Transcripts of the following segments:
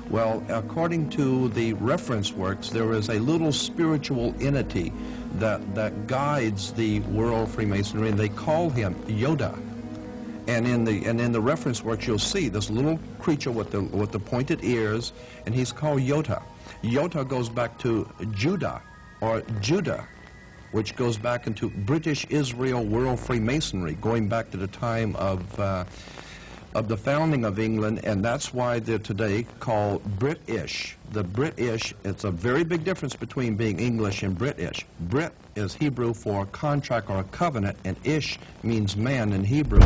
Well, according to the reference works, there is a little spiritual entity that guides the world Freemasonry, and they call him Yoda. And in the reference works, you'll see this little creature with the pointed ears, and he's called Yoda. Yoda goes back to Judah, or Judah, which goes back into British Israel World Freemasonry, going back to the time of the founding of England, and that's why they're today called British. The British, it's a very big difference between being English and British. Brit is Hebrew for contract or covenant, and ish means man in Hebrew.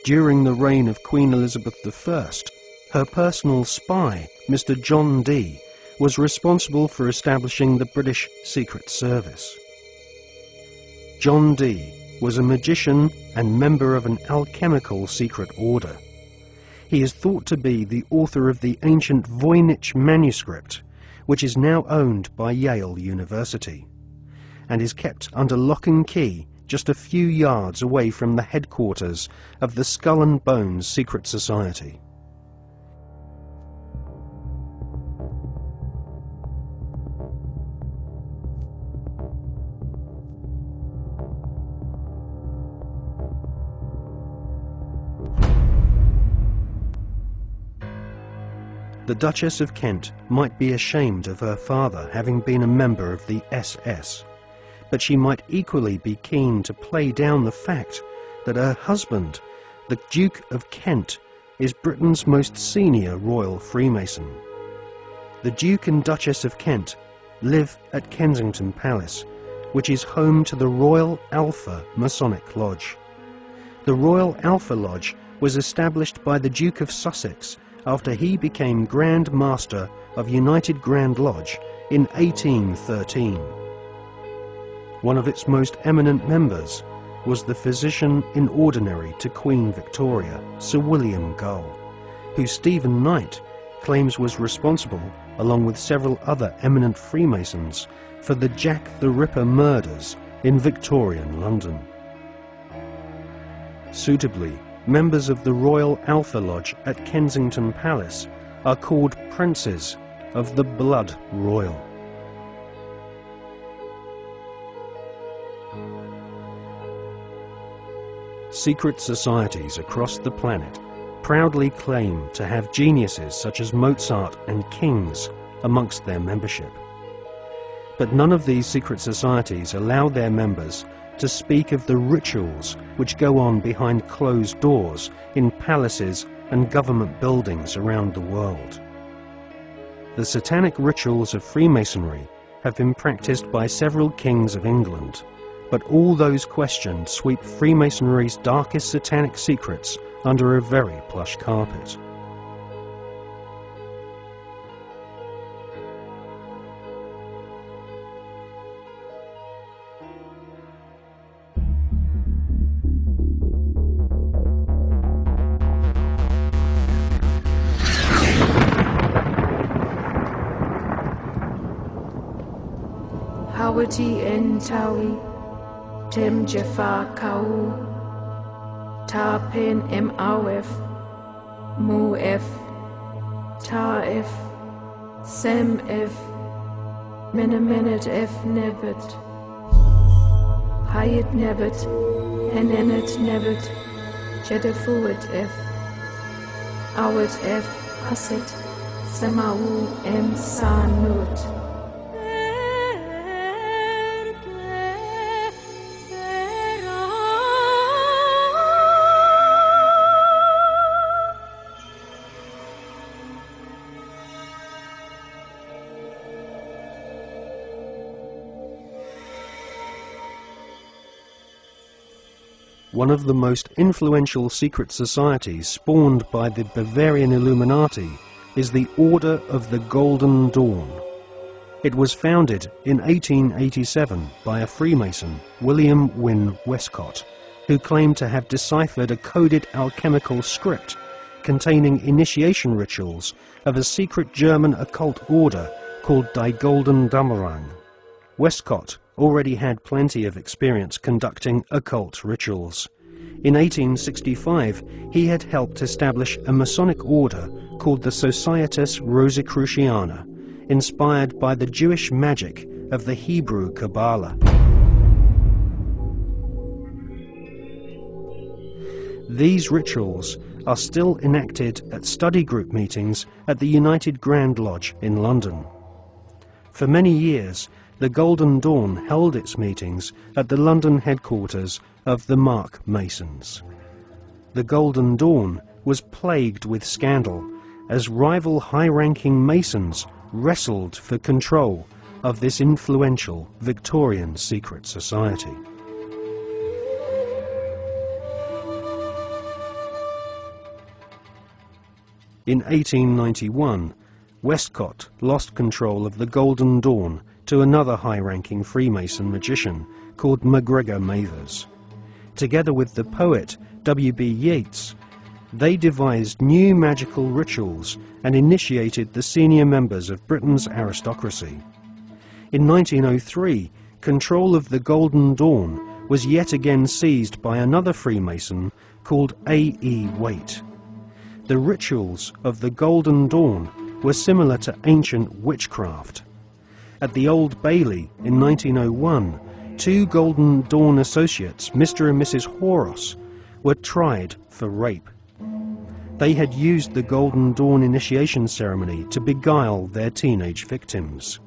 During the reign of Queen Elizabeth I, her personal spy, Mr. John Dee, was responsible for establishing the British Secret Service. John Dee was a magician and member of an alchemical secret order. He is thought to be the author of the ancient Voynich manuscript, which is now owned by Yale University, and is kept under lock and key just a few yards away from the headquarters of the Skull and Bones Secret Society. The Duchess of Kent might be ashamed of her father having been a member of the SS, but she might equally be keen to play down the fact that her husband, the Duke of Kent, is Britain's most senior royal Freemason. The Duke and Duchess of Kent live at Kensington Palace, which is home to the Royal Alpha Masonic Lodge. The Royal Alpha Lodge was established by the Duke of Sussex after he became Grand Master of United Grand Lodge in 1813. One of its most eminent members was the physician-in-ordinary to Queen Victoria, Sir William Gull, who Stephen Knight claims was responsible, along with several other eminent Freemasons, for the Jack the Ripper murders in Victorian London. Suitably, members of the Royal Alpha Lodge at Kensington Palace are called Princes of the Blood Royal. Secret societies across the planet proudly claim to have geniuses such as Mozart and kings amongst their membership. But none of these secret societies allow their members to speak of the rituals which go on behind closed doors in palaces and government buildings around the world. The satanic rituals of Freemasonry have been practiced by several kings of England, but all those questioned sweep Freemasonry's darkest satanic secrets under a very plush carpet. Hawati en tawi, tem jafar kau, ta pen em awef, mu f, ta f, sem f, menemenet f nebet, hayet nebet, henenet nebet, jedefuet f, awet f, haset, semau em sanut. One of the most influential secret societies spawned by the Bavarian Illuminati is the Order of the Golden Dawn. It was founded in 1887 by a Freemason, William Wynne Westcott, who claimed to have deciphered a coded alchemical script containing initiation rituals of a secret German occult order called Die Golden Dämmerung. Westcott already had plenty of experience conducting occult rituals. In 1865, he had helped establish a Masonic order called the Societas Rosicruciana, inspired by the Jewish magic of the Hebrew Kabbalah. These rituals are still enacted at study group meetings at the United Grand Lodge in London. For many years, the Golden Dawn held its meetings at the London headquarters of the Mark Masons. The Golden Dawn was plagued with scandal as rival high-ranking Masons wrestled for control of this influential Victorian secret society. In 1891, Westcott lost control of the Golden Dawn to another high-ranking Freemason magician called MacGregor Mathers. Together with the poet W.B. Yeats, they devised new magical rituals and initiated the senior members of Britain's aristocracy. In 1903, control of the Golden Dawn was yet again seized by another Freemason called A.E. Waite. The rituals of the Golden Dawn were similar to ancient witchcraft. At the Old Bailey in 1901, two Golden Dawn associates, Mr. and Mrs. Horos, were tried for rape. They had used the Golden Dawn initiation ceremony to beguile their teenage victims.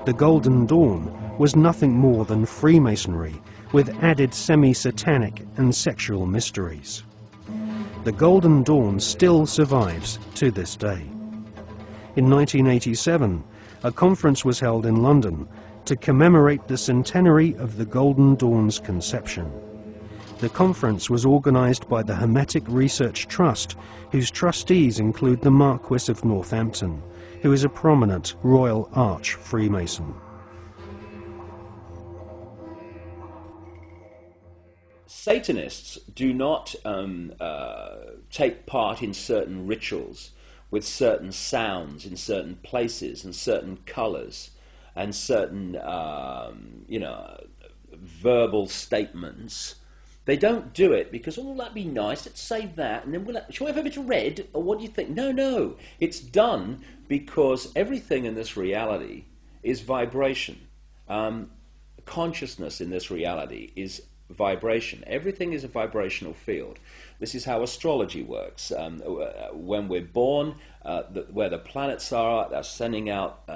The Golden Dawn was nothing more than Freemasonry with added semi-satanic and sexual mysteries. The Golden Dawn still survives to this day. In 1987, a conference was held in London to commemorate the centenary of the Golden Dawn's conception. The conference was organised by the Hermetic Research Trust, whose trustees include the Marquis of Northampton, who is a prominent Royal Arch Freemason. Satanists do not take part in certain rituals with certain sounds in certain places and certain colours and certain, verbal statements. They don't do it because, oh, that'd be nice, let's save that, and then shall we have a bit of red, or what do you think? No, it's done because everything in this reality is vibration. Consciousness in this reality is vibration. Everything is a vibrational field. This is how astrology works. When we're born, where the planets are, they're sending out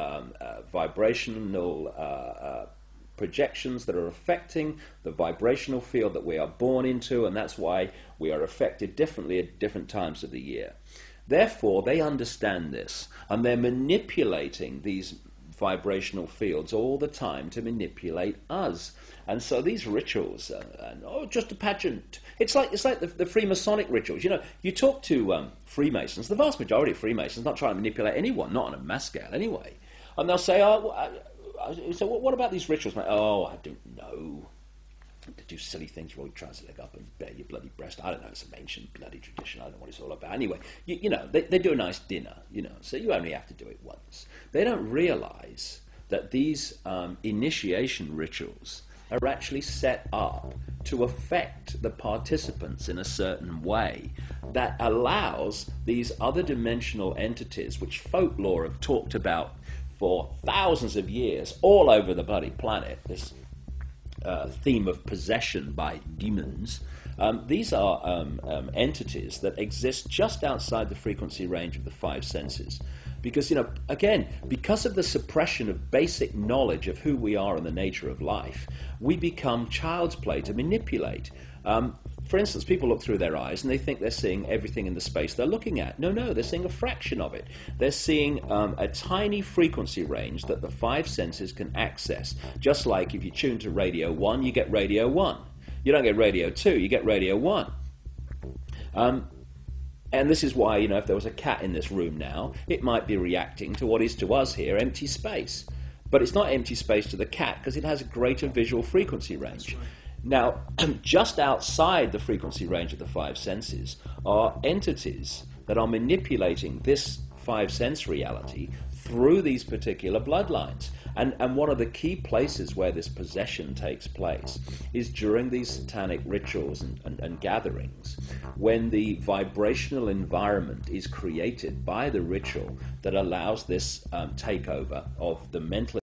vibrational projections that are affecting the vibrational field that we are born into, and that's why we are affected differently at different times of the year. Therefore, they understand this, and they're manipulating these vibrational fields all the time to manipulate us. And so these rituals, just a pageant. It's like the Freemasonic rituals. You know, you talk to Freemasons, the vast majority of Freemasons not trying to manipulate anyone, not on a mass scale anyway. And they'll say, so what about these rituals, mate? Oh, I don't know. To do silly things, you always try to leg up and bare your bloody breast. I don't know, it's some ancient bloody tradition. I don't know what it's all about. Anyway, they do a nice dinner, so you only have to do it once. They don't realise that these initiation rituals are actually set up to affect the participants in a certain way that allows these other dimensional entities, which folklore have talked about for thousands of years all over the bloody planet, this theme of possession by demons. These are entities that exist just outside the frequency range of the five senses. Because, again, because of the suppression of basic knowledge of who we are and the nature of life, we become child's play to manipulate. For instance, people look through their eyes and they think they're seeing everything in the space they're looking at. No, they're seeing a fraction of it. They're seeing a tiny frequency range that the five senses can access. Just like if you tune to radio 1, you get radio 1. You don't get radio 2, you get radio 1. And this is why, if there was a cat in this room now, it might be reacting to what is to us here empty space. But it's not empty space to the cat because it has a greater visual frequency range. Now, just outside the frequency range of the five senses are entities that are manipulating this five sense reality through these particular bloodlines. And one of the key places where this possession takes place is during these satanic rituals and gatherings, when the vibrational environment is created by the ritual that allows this takeover of the mental